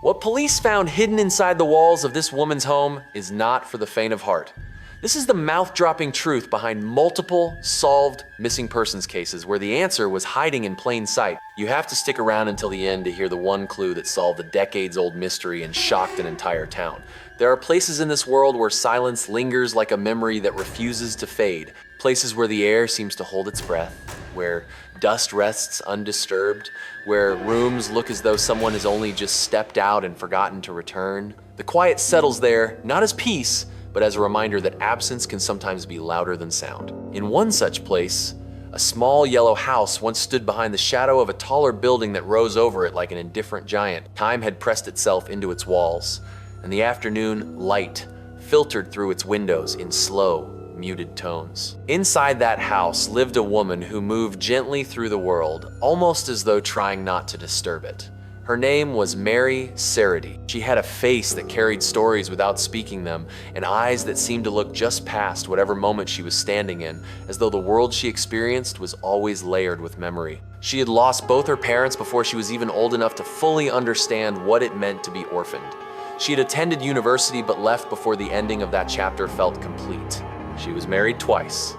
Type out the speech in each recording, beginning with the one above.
What police found hidden inside the walls of this woman's home is not for the faint of heart. This is the mouth-dropping truth behind multiple solved missing persons cases where the answer was hiding in plain sight. You have to stick around until the end to hear the one clue that solved a decades-old mystery and shocked an entire town. There are places in this world where silence lingers like a memory that refuses to fade. Places where the air seems to hold its breath, where dust rests undisturbed, where rooms look as though someone has only just stepped out and forgotten to return. The quiet settles there, not as peace, but as a reminder that absence can sometimes be louder than sound. In one such place, a small yellow house once stood behind the shadow of a taller building that rose over it like an indifferent giant. Time had pressed itself into its walls, and the afternoon light filtered through its windows in slow, muted tones. Inside that house lived a woman who moved gently through the world, almost as though trying not to disturb it. Her name was Mary Sarity. She had a face that carried stories without speaking them, and eyes that seemed to look just past whatever moment she was standing in, as though the world she experienced was always layered with memory. She had lost both her parents before she was even old enough to fully understand what it meant to be orphaned. She had attended university but left before the ending of that chapter felt complete. She was married twice,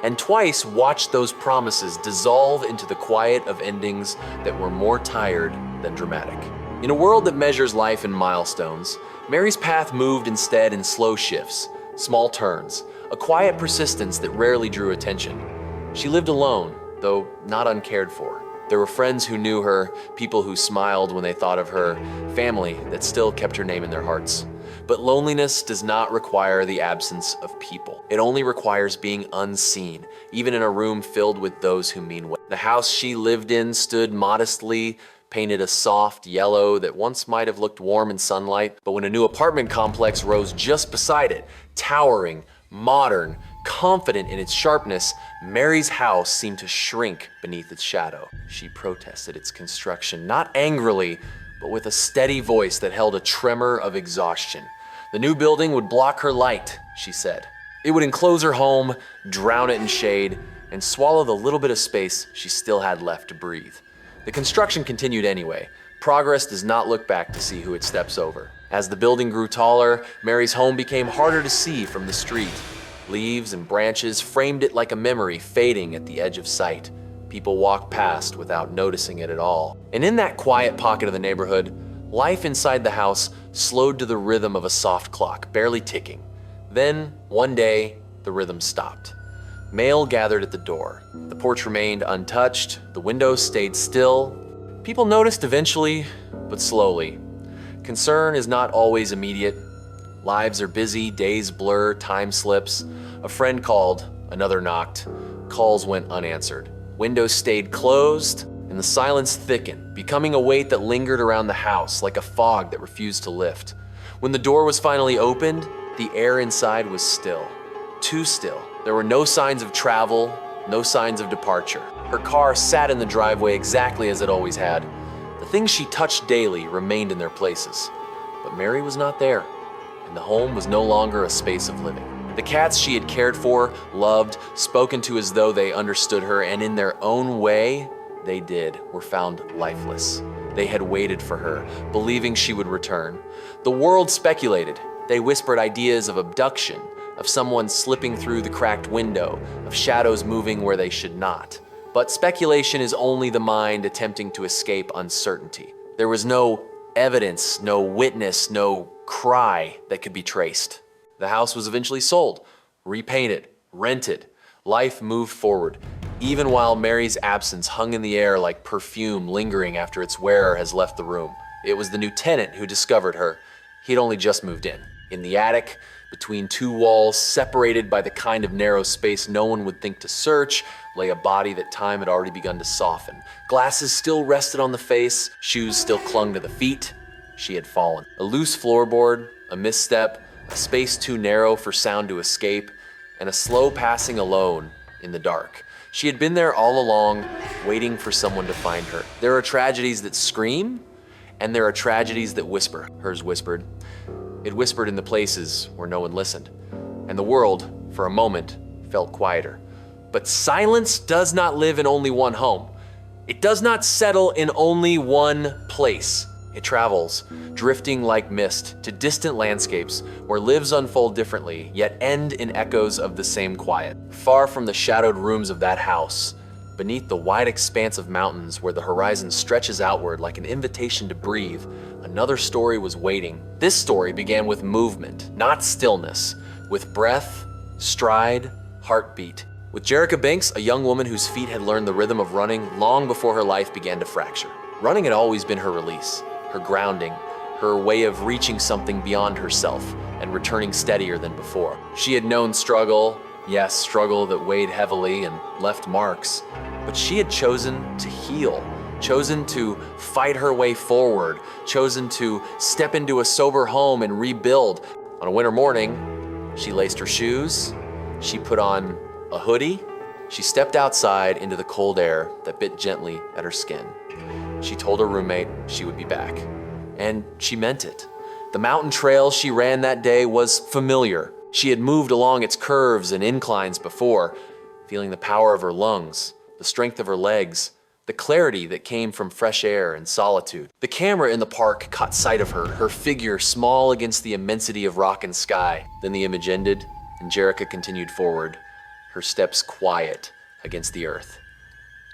and twice watched those promises dissolve into the quiet of endings that were more tired than dramatic. In a world that measures life in milestones, Mary's path moved instead in slow shifts, small turns, a quiet persistence that rarely drew attention. She lived alone, though not uncared for. There were friends who knew her, people who smiled when they thought of her, family that still kept her name in their hearts. But loneliness does not require the absence of people. It only requires being unseen, even in a room filled with those who mean well. The house she lived in stood modestly, painted a soft yellow that once might have looked warm in sunlight, but when a new apartment complex rose just beside it, towering, modern, confident in its sharpness, Mary's house seemed to shrink beneath its shadow. She protested its construction, not angrily, but with a steady voice that held a tremor of exhaustion. The new building would block her light, she said. It would enclose her home, drown it in shade, and swallow the little bit of space she still had left to breathe. The construction continued anyway. Progress does not look back to see who it steps over. As the building grew taller, Mary's home became harder to see from the street. Leaves and branches framed it like a memory fading at the edge of sight. People walked past without noticing it at all. And in that quiet pocket of the neighborhood, life inside the house slowed to the rhythm of a soft clock, barely ticking. Then, one day, the rhythm stopped. Mail gathered at the door. The porch remained untouched, the windows stayed still. People noticed eventually, but slowly. Concern is not always immediate. Lives are busy, days blur, time slips. A friend called, another knocked. Calls went unanswered. Windows stayed closed, and the silence thickened, becoming a weight that lingered around the house like a fog that refused to lift. When the door was finally opened, the air inside was still. Too still. There were no signs of travel, no signs of departure. Her car sat in the driveway exactly as it always had. The things she touched daily remained in their places. But Mary was not there, and the home was no longer a space of living. The cats she had cared for, loved, spoken to as though they understood her, and in their own way, they did, were found lifeless. They had waited for her, believing she would return. The world speculated. They whispered ideas of abduction, of someone slipping through the cracked window, of shadows moving where they should not. But speculation is only the mind attempting to escape uncertainty. There was no evidence, no witness, no cry that could be traced. The house was eventually sold, repainted, rented. Life moved forward, even while Mary's absence hung in the air like perfume lingering after its wearer has left the room. It was the new tenant who discovered her. He'd only just moved in. In the attic, between two walls, separated by the kind of narrow space no one would think to search, lay a body that time had already begun to soften. Glasses still rested on the face, shoes still clung to the feet. She had fallen. A loose floorboard, a misstep, a space too narrow for sound to escape, and a slow passing alone in the dark. She had been there all along, waiting for someone to find her. There are tragedies that scream, and there are tragedies that whisper. Hers whispered. It whispered in the places where no one listened, and the world, for a moment, felt quieter. But silence does not live in only one home. It does not settle in only one place. It travels, drifting like mist, to distant landscapes where lives unfold differently, yet end in echoes of the same quiet. Far from the shadowed rooms of that house, beneath the wide expanse of mountains where the horizon stretches outward like an invitation to breathe, another story was waiting. This story began with movement, not stillness, with breath, stride, heartbeat. With Jerica Binks, a young woman whose feet had learned the rhythm of running long before her life began to fracture. Running had always been her release, her grounding, her way of reaching something beyond herself and returning steadier than before. She had known struggle, yes, struggle that weighed heavily and left marks, but she had chosen to heal, chosen to fight her way forward, chosen to step into a sober home and rebuild. On a winter morning, she laced her shoes, she put on a hoodie, she stepped outside into the cold air that bit gently at her skin. She told her roommate she would be back, and she meant it. The mountain trail she ran that day was familiar. She had moved along its curves and inclines before, feeling the power of her lungs, the strength of her legs, the clarity that came from fresh air and solitude. The camera in the park caught sight of her figure small against the immensity of rock and sky. Then the image ended, and Jerica continued forward, her steps quiet against the earth.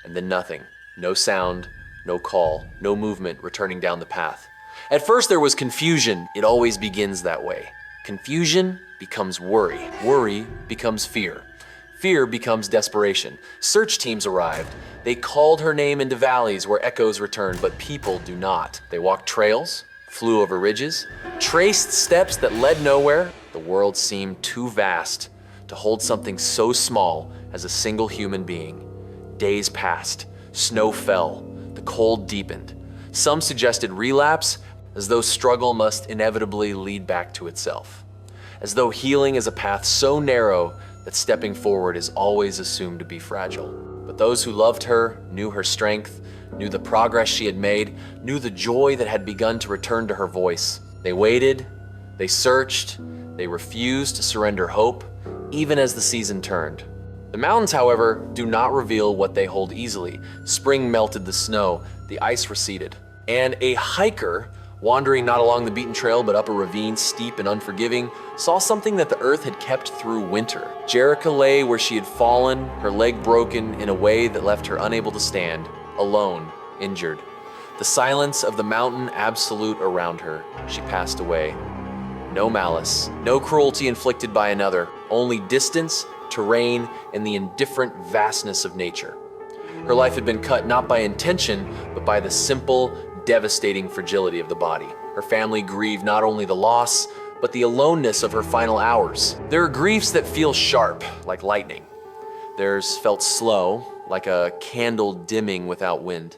And then nothing, no sound, no call, no movement returning down the path. At first there was confusion. It always begins that way. Confusion becomes worry. Worry becomes fear. Fear becomes desperation. Search teams arrived. They called her name into valleys where echoes returned, but people do not. They walked trails, flew over ridges, traced steps that led nowhere. The world seemed too vast to hold something so small as a single human being. Days passed, snow fell, the cold deepened. Some suggested relapse, as though struggle must inevitably lead back to itself. As though healing is a path so narrow that stepping forward is always assumed to be fragile. But those who loved her knew her strength, knew the progress she had made, knew the joy that had begun to return to her voice. They waited, they searched, they refused to surrender hope, even as the season turned. The mountains, however, do not reveal what they hold easily. Spring melted the snow, the ice receded, and a hiker, wandering not along the beaten trail but up a ravine steep and unforgiving, saw something that the earth had kept through winter. Jerica lay where she had fallen, her leg broken in a way that left her unable to stand, alone, injured. The silence of the mountain absolute around her. She passed away. No malice, no cruelty inflicted by another, only distance, terrain, and the indifferent vastness of nature. Her life had been cut not by intention, but by the simple, devastating fragility of the body. Her family grieved not only the loss, but the aloneness of her final hours. There are griefs that feel sharp, like lightning. Theirs felt slow, like a candle dimming without wind.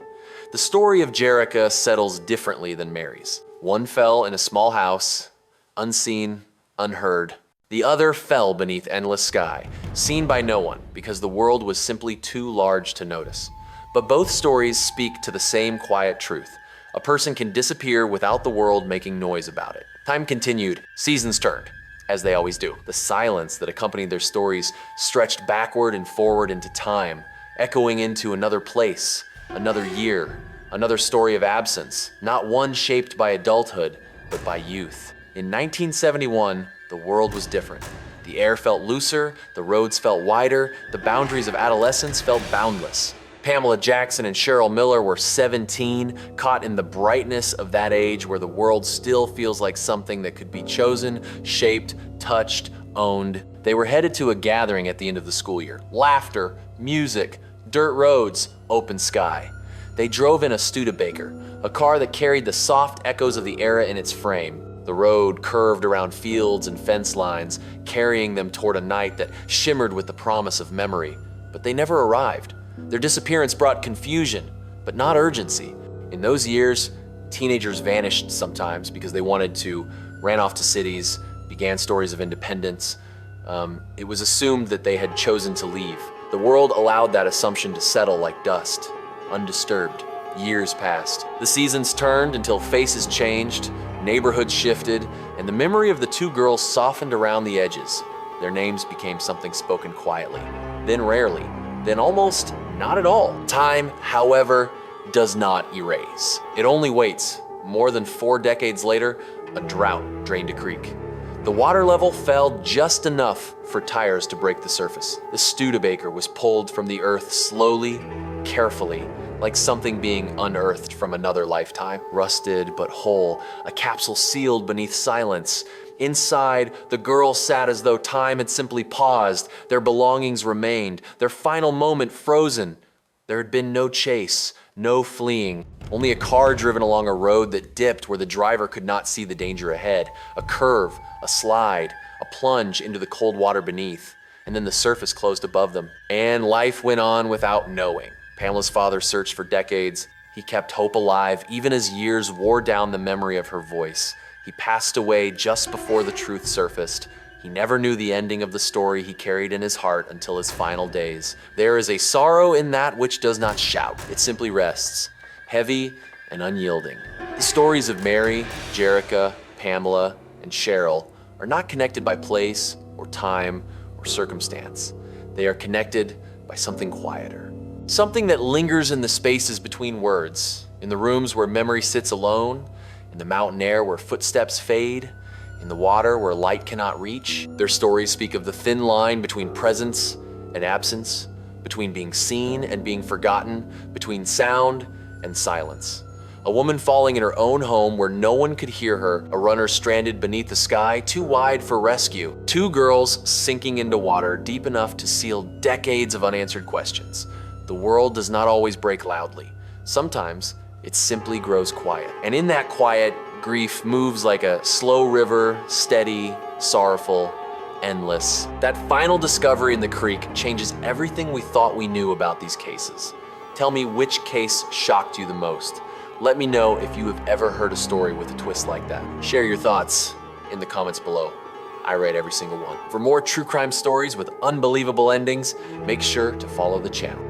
The story of Jerica settles differently than Mary's. One fell in a small house, unseen, unheard. The other fell beneath endless sky, seen by no one because the world was simply too large to notice. But both stories speak to the same quiet truth. A person can disappear without the world making noise about it. Time continued, seasons turned, as they always do. The silence that accompanied their stories stretched backward and forward into time, echoing into another place, another year, another story of absence, not one shaped by adulthood, but by youth. In 1971, the world was different. The air felt looser, the roads felt wider, the boundaries of adolescence felt boundless. Pamela Jackson and Cheryl Miller were 17, caught in the brightness of that age where the world still feels like something that could be chosen, shaped, touched, owned. They were headed to a gathering at the end of the school year. Laughter, music, dirt roads, open sky. They drove in a Studebaker, a car that carried the soft echoes of the era in its frame. The road curved around fields and fence lines, carrying them toward a night that shimmered with the promise of memory. But they never arrived. Their disappearance brought confusion, but not urgency. In those years, teenagers vanished sometimes because they ran off to cities, began stories of independence. It was assumed that they had chosen to leave. The world allowed that assumption to settle like dust, undisturbed. Years passed. The seasons turned until faces changed, neighborhoods shifted, and the memory of the two girls softened around the edges. Their names became something spoken quietly, then rarely, then almost not at all. Time, however, does not erase. It only waits, more than 4 decades later, a drought drained a creek. The water level fell just enough for tires to break the surface. The Studebaker was pulled from the earth slowly, carefully, like something being unearthed from another lifetime. Rusted but whole, a capsule sealed beneath silence. Inside, the girls sat as though time had simply paused. Their belongings remained, their final moment frozen. There had been no chase, no fleeing, only a car driven along a road that dipped where the driver could not see the danger ahead. A curve, a slide, a plunge into the cold water beneath, and then the surface closed above them. And life went on without knowing. Pamela's father searched for decades. He kept hope alive even as years wore down the memory of her voice. He passed away just before the truth surfaced. He never knew the ending of the story he carried in his heart until his final days. There is a sorrow in that which does not shout. It simply rests, heavy and unyielding. The stories of Mary, Jerica, Pamela, and Cheryl are not connected by place or time or circumstance. They are connected by something quieter. Something that lingers in the spaces between words, in the rooms where memory sits alone, in the mountain air where footsteps fade, in the water where light cannot reach. Their stories speak of the thin line between presence and absence, between being seen and being forgotten, between sound and silence. A woman falling in her own home where no one could hear her, a runner stranded beneath the sky too wide for rescue, 2 girls sinking into water deep enough to seal decades of unanswered questions. The world does not always break loudly. Sometimes it simply grows quiet. And in that quiet, grief moves like a slow river, steady, sorrowful, endless. That final discovery in the creek changes everything we thought we knew about these cases. Tell me which case shocked you the most. Let me know if you have ever heard a story with a twist like that. Share your thoughts in the comments below. I read every single one. For more true crime stories with unbelievable endings, make sure to follow the channel.